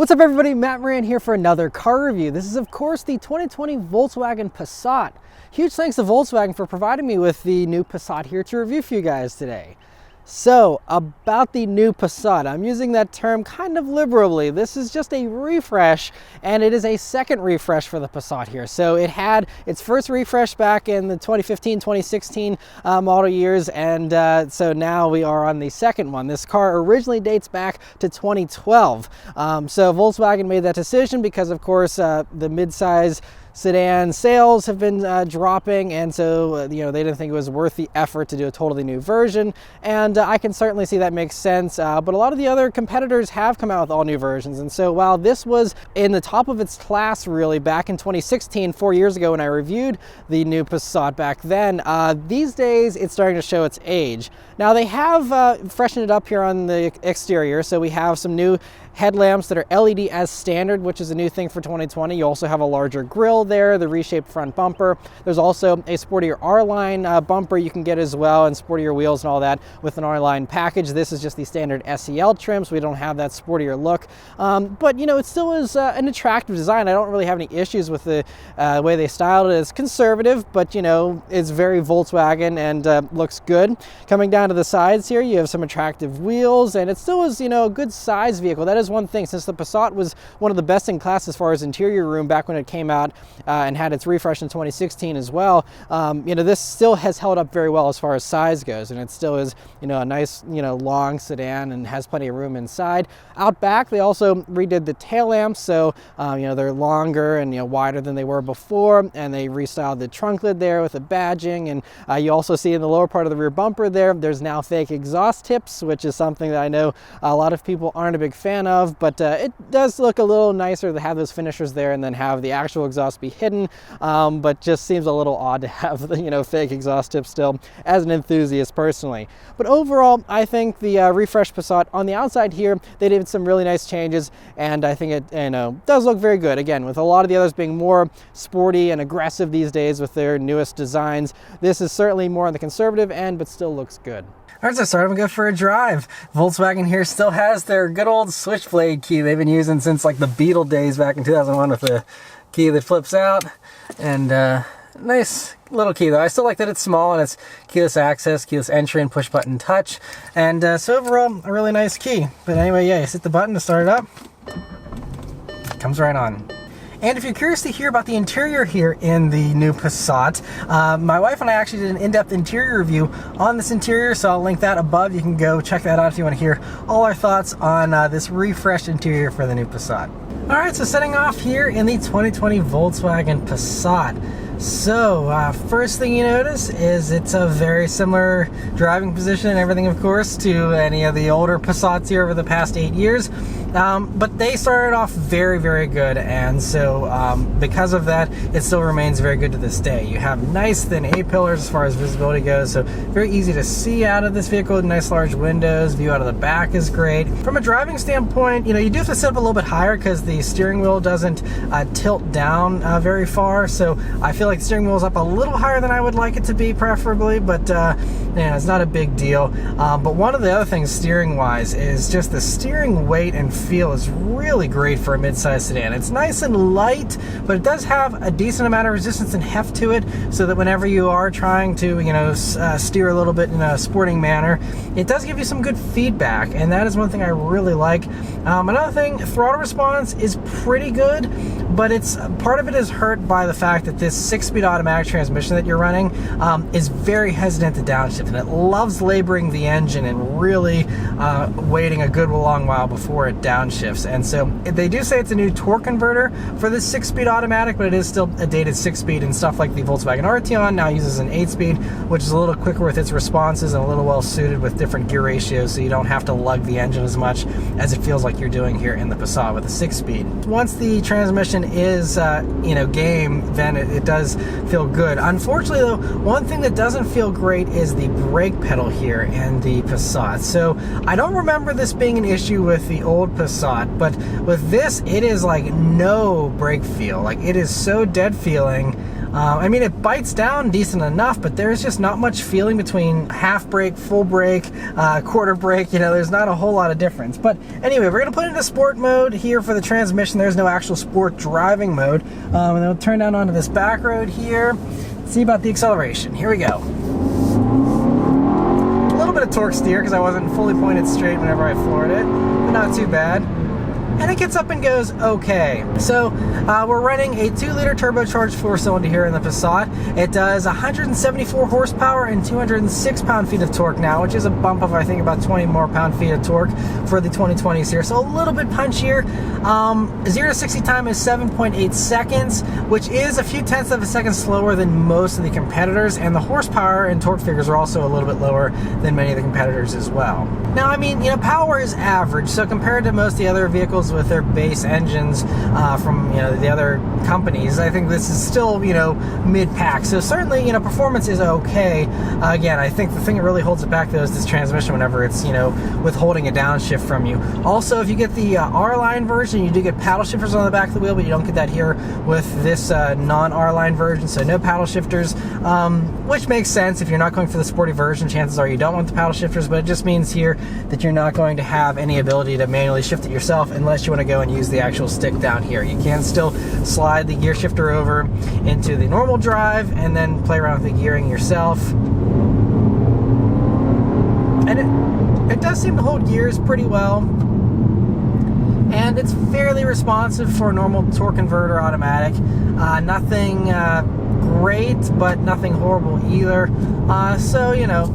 What's up everybody, Maran here for another car review. This is of course the 2020 Volkswagen Passat. Huge thanks to Volkswagen for providing me with the new Passat here to review for you guys today. So about the new Passat, I'm using that term kind of liberally. This is just a refresh, and it is a second refresh for the Passat here. So it had its first refresh back in the 2015-2016 model years, and so now we are on the second one. This car originally dates back to 2012. So Volkswagen made that decision because of course the midsize sedan sales have been dropping, and so they didn't think it was worth the effort to do a totally new version, and I can certainly see that makes sense, but a lot of the other competitors have come out with all new versions, and so while this was in the top of its class really back in 2016, 4 years ago when I reviewed the new Passat back then, these days it's starting to show its age. Now they have freshened it up here on the exterior, so we have some new headlamps that are LED as standard, which is a new thing for 2020. You also have a larger grille there, the reshaped front bumper. There's also a sportier R-Line bumper you can get as well, and sportier wheels and all that with an R-Line package. This is just the standard SEL trim, so we don't have that sportier look. But it still is an attractive design. I don't really have any issues with the way they styled it. It's conservative, but it's very Volkswagen and looks good. Coming down to the sides here, you have some attractive wheels, and it still is a good size vehicle. That is one thing, since the Passat was one of the best in class as far as interior room back when it came out and had its refresh in 2016 as well. This still has held up very well as far as size goes, and it still is a nice long sedan and has plenty of room inside. Out back they also redid the tail lamps, so they're longer and wider than they were before, and they restyled the trunk lid there with the badging, and you also see in the lower part of the rear bumper there's now fake exhaust tips, which is something that I know a lot of people aren't a big fan of, but it does look a little nicer to have those finishers there and then have the actual exhaust be hidden, but just seems a little odd to have the fake exhaust tips still as an enthusiast personally. But overall, I think the refreshed Passat on the outside here, they did some really nice changes, and I think it does look very good. Again, with a lot of the others being more sporty and aggressive these days with their newest designs, this is certainly more on the conservative end, but still looks good. All right, so start to go for a drive. Volkswagen here still has their good old switchblade key they've been using since like the Beetle days back in 2001 with the key that flips out. And nice little key though. I still like that it's small and it's keyless access, keyless entry, and push button touch. And so overall, a really nice key. But anyway, yeah, you hit the button to start it up. It comes right on. And if you're curious to hear about the interior here in the new Passat, my wife and I actually did an in-depth interior review on this interior, so I'll link that above. You can go check that out if you want to hear all our thoughts on this refreshed interior for the new Passat. All right, so setting off here in the 2020 Volkswagen Passat. So first thing you notice is it's a very similar driving position and everything, of course, to any of the older Passats here over the past 8 years. But they started off very, very good, and so because of that, it still remains very good to this day. You have nice thin A-pillars as far as visibility goes, so very easy to see out of this vehicle. Nice large windows, view out of the back is great. From a driving standpoint, you do have to set up a little bit higher because the steering wheel doesn't tilt down very far, so I feel like the steering wheel is up a little higher than I would like it to be, preferably, but it's not a big deal. But one of the other things steering wise is just the steering weight and feel is really great for a mid-size sedan. It's nice and light, but it does have a decent amount of resistance and heft to it, so that whenever you are trying to steer a little bit in a sporting manner, it does give you some good feedback, and that is one thing I really like. Another thing, throttle response is pretty good, but part of it is hurt by the fact that this 6-speed automatic transmission that you're running is very hesitant to downshift, and it loves laboring the engine and really waiting a good long while before it downshifts. And so they do say it's a new torque converter for this 6-speed automatic, but it is still a dated 6-speed, and stuff like the Volkswagen Arteon now uses an 8-speed, which is a little quicker with its responses and a little well suited with different gear ratios, so you don't have to lug the engine as much as it feels like you're doing here in the Passat with a 6-speed. Once the transmission is game, then it does feel good. Unfortunately though, one thing that doesn't feel great is the brake pedal here in the Passat. So I don't remember this being an issue with the old Passat, but with this, it is like no brake feel. Like, it is so dead feeling. I mean, it bites down decent enough, but there's just not much feeling between half brake, full brake, quarter brake. There's not a whole lot of difference. But anyway, we're going to put it into sport mode here for the transmission. There's no actual sport driving mode. And then we'll turn down onto this back road here. See about the acceleration. Here we go. A little bit of torque steer because I wasn't fully pointed straight whenever I floored it, but not too bad. And it gets up and goes okay. So we're running a 2-liter turbocharged 4-cylinder here in the Passat. It does 174 horsepower and 206 pound-feet of torque now, which is a bump of, I think, about 20 more pound-feet of torque for the 2020s here. So a little bit punchier. 0 to 60 time is 7.8 seconds, which is a few tenths of a second slower than most of the competitors. And the horsepower and torque figures are also a little bit lower than many of the competitors as well. Now, I mean, power is average. So compared to most of the other vehicles with their base engines from the other companies, I think this is still mid-pack. So certainly performance is okay. Again, I think the thing that really holds it back though is this transmission whenever it's withholding a downshift from you. Also, if you get the R-Line version, you do get paddle shifters on the back of the wheel, but you don't get that here with this non-R-Line version. So no paddle shifters, which makes sense. If you're not going for the sporty version, chances are you don't want the paddle shifters, but it just means here that you're not going to have any ability to manually shift it yourself unless you want to go and use the actual stick down here. You can still slide the gear shifter over into the normal drive and then play around with the gearing yourself. And it does seem to hold gears pretty well. And it's fairly responsive for a normal torque converter automatic. Nothing great, but nothing horrible either. So,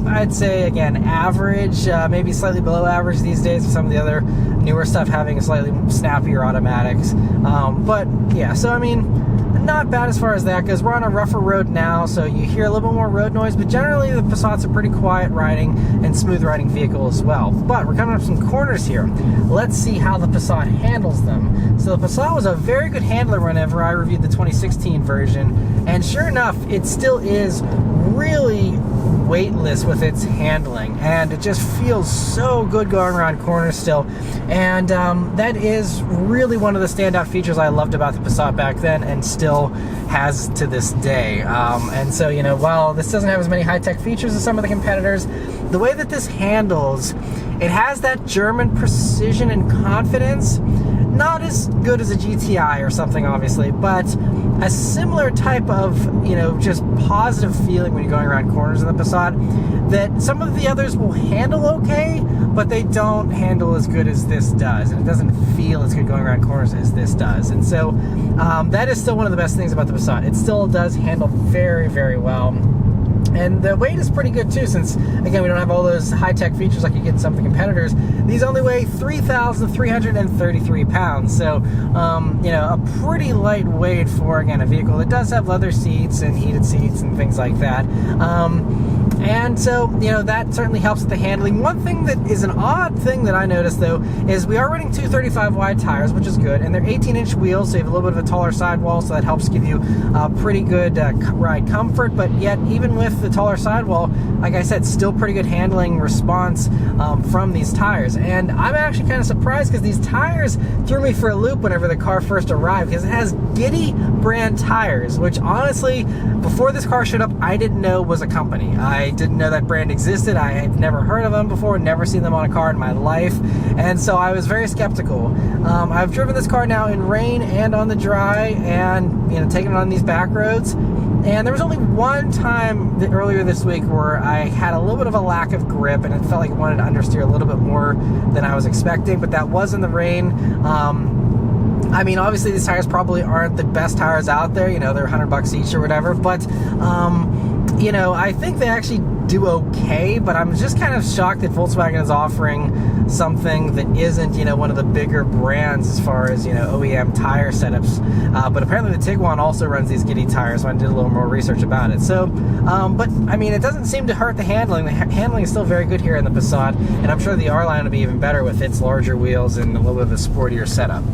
I'd say, again, average, maybe slightly below average these days with some of the other newer stuff having slightly snappier automatics. But, yeah, so, I mean, not bad as far as that goes. We're on a rougher road now, so you hear a little bit more road noise, but generally the Passat's a pretty quiet riding and smooth riding vehicle as well. But we're coming up some corners here. Let's see how the Passat handles them. So the Passat was a very good handler whenever I reviewed the 2016 version, and sure enough, it still is really weightless with its handling, and it just feels so good going around corners still. And that is really one of the standout features I loved about the Passat back then and still has to this day. And so, while this doesn't have as many high-tech features as some of the competitors, the way that this handles, it has that German precision and confidence. Not as good as a GTI or something, obviously, but a similar type of, just positive feeling when you're going around corners in the Passat that some of the others will handle okay, but they don't handle as good as this does. And it doesn't feel as good going around corners as this does. And so that is still one of the best things about the Passat. It still does handle very, very well. And the weight is pretty good too, since, again, we don't have all those high-tech features like you get in some of the competitors. These only weigh 3,333 pounds, so, a pretty lightweight for, again, a vehicle that does have leather seats and heated seats and things like that. And so, that certainly helps with the handling. One thing that is an odd thing that I noticed, though, is we are running 235 wide tires, which is good, and they're 18-inch wheels, so you have a little bit of a taller sidewall, so that helps give you pretty good ride comfort. But yet, even with the taller sidewall, like I said, still pretty good handling response from these tires. And I'm actually kind of surprised because these tires threw me for a loop whenever the car first arrived, because it has Giddy brand tires, which honestly, before this car showed up, I didn't know was a company. I didn't know that brand existed. I had never heard of them before, never seen them on a car in my life, and so I was very skeptical. I've driven this car now in rain and on the dry, and taken it on these back roads. And there was only one time earlier this week where I had a little bit of a lack of grip, and it felt like I wanted to understeer a little bit more than I was expecting, but that was in the rain. I mean, obviously these tires probably aren't the best tires out there, they're $100 each or whatever, but I think they actually do okay, but I'm just kind of shocked that Volkswagen is offering something that isn't, one of the bigger brands as far as, OEM tire setups. But apparently the Tiguan also runs these Giddy tires, so I did a little more research about it. So, but I mean, it doesn't seem to hurt the handling. The handling is still very good here in the Passat, and I'm sure the R-Line will be even better with its larger wheels and a little bit of a sportier setup.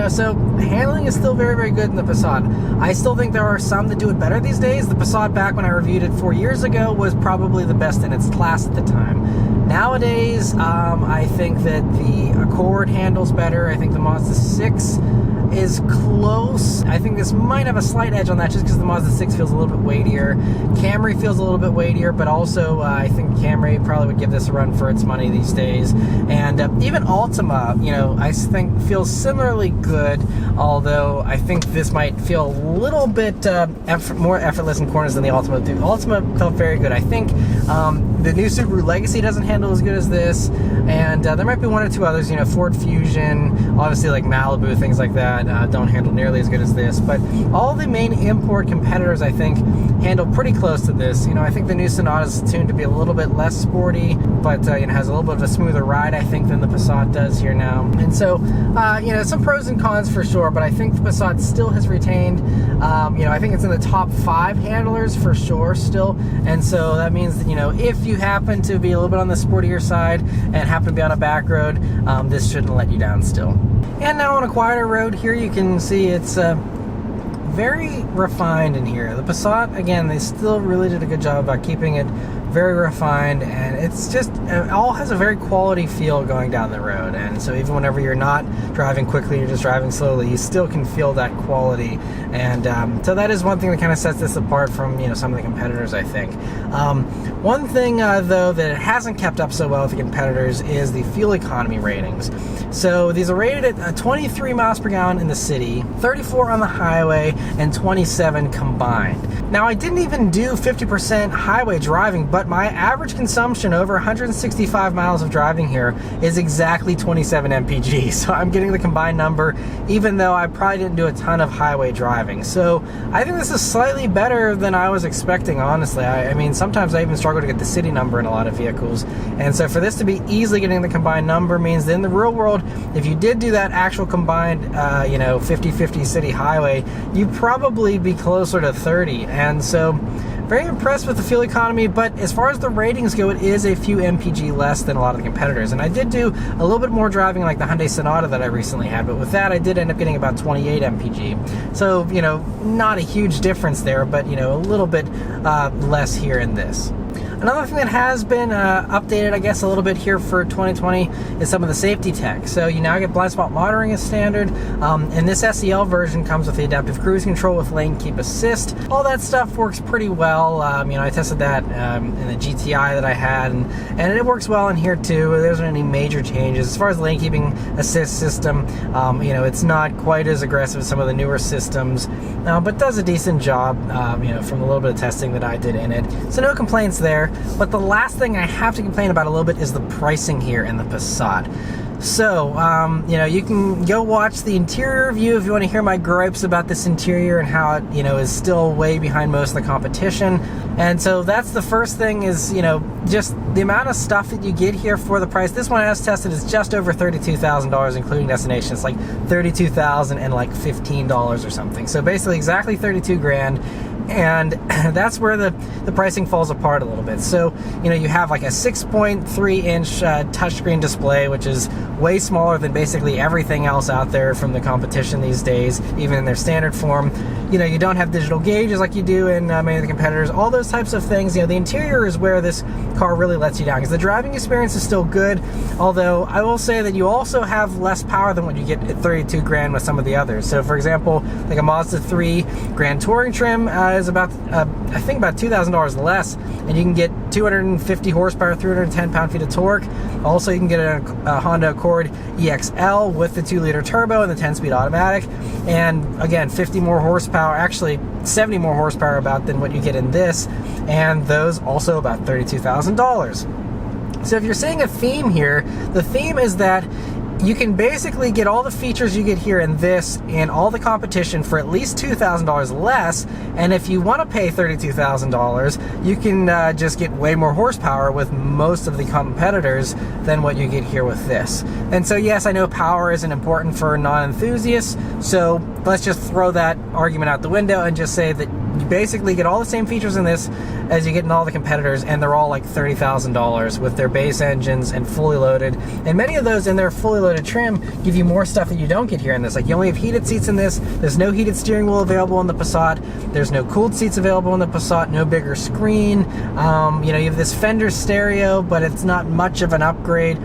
So handling is still very, very good in the Passat. I still think there are some that do it better these days. The Passat back when I reviewed it 4 years ago was probably the best in its class at the time. Nowadays, I think that the Accord handles better. I think the Mazda 6 is close. I think this might have a slight edge on that just because the Mazda 6 feels a little bit weightier. Camry feels a little bit weightier, but also I think Camry probably would give this a run for its money these days. And even Altima, you know, I think feels similarly good, although I think this might feel a little bit more effortless in corners than the Altima do. Altima felt very good. I think the new Subaru Legacy doesn't handle as good as this, and there might be one or two others, you know, Ford Fusion, obviously like Malibu, things like that, don't handle nearly as good as this, but all the main import competitors, I think, handle pretty close to this. You know, I think the new Sonata is tuned to be a little bit less sporty, but you know, has a little bit of a smoother ride, I think, than the Passat does here now. And so, you know, some pros and cons for sure, but I think the Passat still has retained, you know, I think it's in the top 5 handlers for sure still, and so that means that, you know, if you happen to be a little bit on the sportier side and happen to be on a back road, this shouldn't let you down still. And now on a quieter road here, you can see it's very refined in here. The Passat, again, they still really did a good job about keeping it very refined, and it's just, it all has a very quality feel going down the road. And so even whenever you're not driving quickly, you're just driving slowly, you still can feel that quality. And so that is one thing that kind of sets this apart from, you know, some of the competitors, I think. One thing though that it hasn't kept up so well with the competitors is the fuel economy ratings. So these are rated at 23 miles per gallon in the city, 34 on the highway, and 27 combined. Now, I didn't even do 50% highway driving, but my average consumption over 165 miles of driving here is exactly 27 mpg. So I'm getting the combined number, even though I probably didn't do a ton of highway driving. So I think this is slightly better than I was expecting, honestly. I mean, sometimes I even struggle to get the city number in a lot of vehicles. And so for this to be easily getting the combined number means that in the real world, if you did do that actual combined, you know, 50-50 city highway, you'd probably be closer to 30. And so very impressed with the fuel economy, but as far as the ratings go, it is a few mpg less than a lot of the competitors. And I did do a little bit more driving like the Hyundai Sonata that I recently had, but with that I did end up getting about 28 mpg. So, you know, not a huge difference there, but, you know, a little bit less here in this. Another thing that has been updated, I guess, a little bit here for 2020 is some of the safety tech. So you now get blind spot monitoring as standard, and this SEL version comes with the adaptive cruise control with lane keep assist. All that stuff works pretty well. You know, I tested that in the GTI that I had, and it works well in here too. There isn't any major changes. As far as the lane keeping assist system, you know, it's not quite as aggressive as some of the newer systems, but does a decent job, you know, from a little bit of testing that I did in it. So no complaints there. But the last thing I have to complain about a little bit is the pricing here in the Passat. So, you know, you can go watch the interior review if you want to hear my gripes about this interior and how it, you know, is still way behind most of the competition. And so that's the first thing is, you know, just the amount of stuff that you get here for the price. This one as tested is just over $32,000, including destination. It's like $32,000 and like $15 or something. So basically exactly 32 grand. And that's where the pricing falls apart a little bit. So, you know, you have like a 6.3 inch touchscreen display, which is way smaller than basically everything else out there from the competition these days, even in their standard form. You know, you don't have digital gauges like you do in many of the competitors, all those types of things. You know, the interior is where this car really lets you down, because the driving experience is still good, although I will say that you also have less power than what you get at 32 grand with some of the others. So for example, like a Mazda 3 Grand Touring trim is about, I think about $2,000 less, and you can get 250 horsepower, 310 pound-feet of torque. Also, you can get a Honda Accord EXL with the 2-liter turbo and the 10-speed automatic, and again, 50 more horsepower, actually 70 more horsepower about than what you get in this, and those also about $32,000. So if you're seeing a theme here, the theme is that you can basically get all the features you get here in this and all the competition for at least $2,000 less, and if you want to pay $32,000, you can just get way more horsepower with most of the competitors than what you get here with this. And so yes, I know power isn't important for non-enthusiasts, so let's just throw that argument out the window and just say that You basically get all the same features in this as you get in all the competitors, and they're all like $30,000 with their base engines and fully loaded. And many of those in their fully loaded trim give you more stuff that you don't get here in this. Like, you only have heated seats in this. There's no heated steering wheel available in the Passat. There's no cooled seats available in the Passat. No bigger screen. You know, you have this Fender stereo, but it's not much of an upgrade.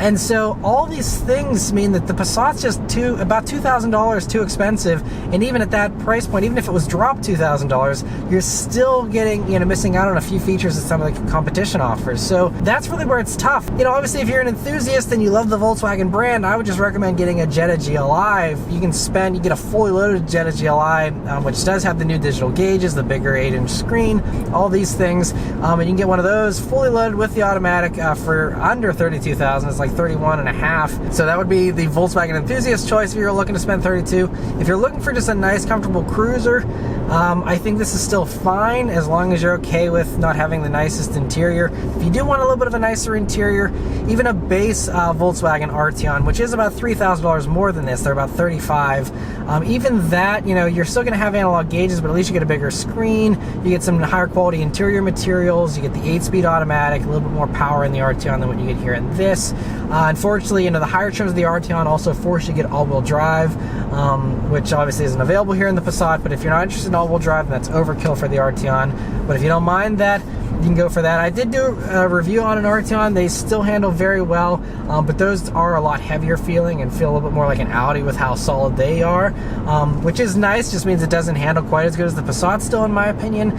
And so all these things mean that the Passat's just about $2,000 too expensive. And even at that price point, even if it was dropped $2,000, you're still getting, you know, missing out on a few features that some of the competition offers. So that's really where it's tough. You know, obviously if you're an enthusiast and you love the Volkswagen brand, I would just recommend getting a Jetta GLI. You get a fully loaded Jetta GLI, which does have the new digital gauges, the bigger 8-inch screen, all these things. And you can get one of those fully loaded with the automatic for under $32,000. It's like $31.5. So that would be the Volkswagen enthusiast choice if you're looking to spend $32,000. If you're looking for just a nice, comfortable cruiser, I think this is still fine as long as you're okay with not having the nicest interior. If you do want a little bit of a nicer interior, even a base Volkswagen Arteon, which is about $3,000 more than this, they're about $35,000. Even that, you know, you're still going to have analog gauges, but at least you get a bigger screen. You get some higher quality interior materials. You get the 8-speed automatic, a little bit more power in the Arteon than what you get here in this. Unfortunately, you know, the higher trims of the Arteon also force you to get all-wheel drive, which obviously isn't available here in the Passat. But if you're not interested in all-wheel drive, then that's overkill for the Arteon. But if you don't mind that, you can go for that. I did do a review on an Arteon. They still handle very well, but those are a lot heavier feeling and feel a little bit more like an Audi with how solid they are, which is nice. Just means it doesn't handle quite as good as the Passat still, in my opinion,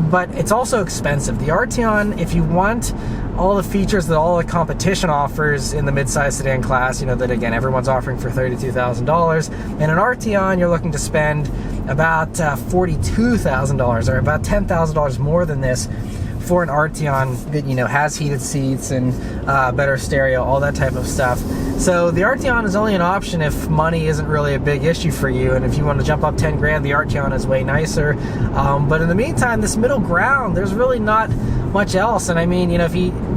but it's also expensive. The Arteon, if you want all the features that all the competition offers in the midsize sedan class, you know, that again everyone's offering for $32,000, and an Arteon you're looking to spend about $42,000, or about $10,000 more than this for an Arteon that, you know, has heated seats and better stereo, all that type of stuff. So the Arteon is only an option if money isn't really a big issue for you, and if you want to jump up 10 grand, the Arteon is way nicer. But in the meantime, this middle ground, there's really not much else. And I mean, you know,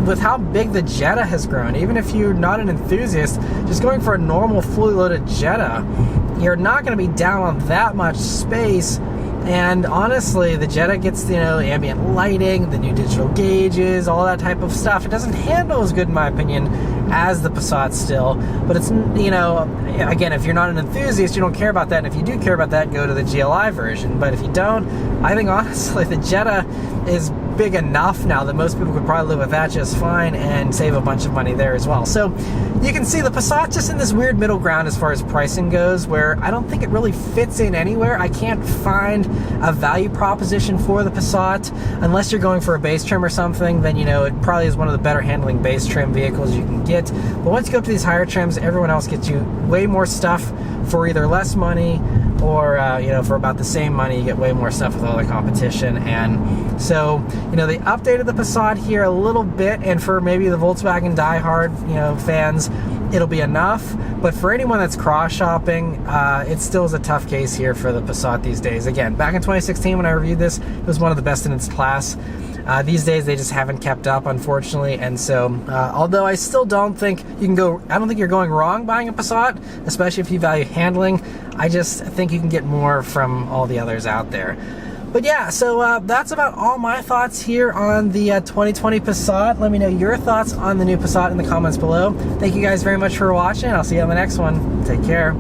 with how big the Jetta has grown, even if you're not an enthusiast, just going for a normal fully loaded Jetta, you're not going to be down on that much space. And honestly, the Jetta gets, you know, ambient lighting, the new digital gauges, all that type of stuff. It doesn't handle as good, in my opinion, as the Passat still. But it's, you know, again, if you're not an enthusiast, you don't care about that. And if you do care about that, go to the GLI version. But if you don't, I think honestly the Jetta is big enough now that most people could probably live with that just fine and save a bunch of money there as well. So you can see the Passat's just in this weird middle ground as far as pricing goes, where I don't think it really fits in anywhere. I can't find a value proposition for the Passat unless you're going for a base trim or something. Then, you know, it probably is one of the better handling base trim vehicles you can get. But once you go up to these higher trims, everyone else gets you way more stuff for either less money or you know, for about the same money. You get way more stuff with all the competition. And so, you know, they updated the Passat here a little bit, and for maybe the Volkswagen diehard, you know, fans, it'll be enough. But for anyone that's cross shopping, it still is a tough case here for the Passat these days. Again, back in 2016 when I reviewed this, it was one of the best in its class. These days they just haven't kept up, unfortunately. And so, although I still don't think you can go, I don't think you're going wrong buying a Passat, especially if you value handling. I just think you can get more from all the others out there. But yeah, so that's about all my thoughts here on the 2020 Passat. Let me know your thoughts on the new Passat in the comments below. Thank you guys very much for watching. I'll see you on the next one. Take care.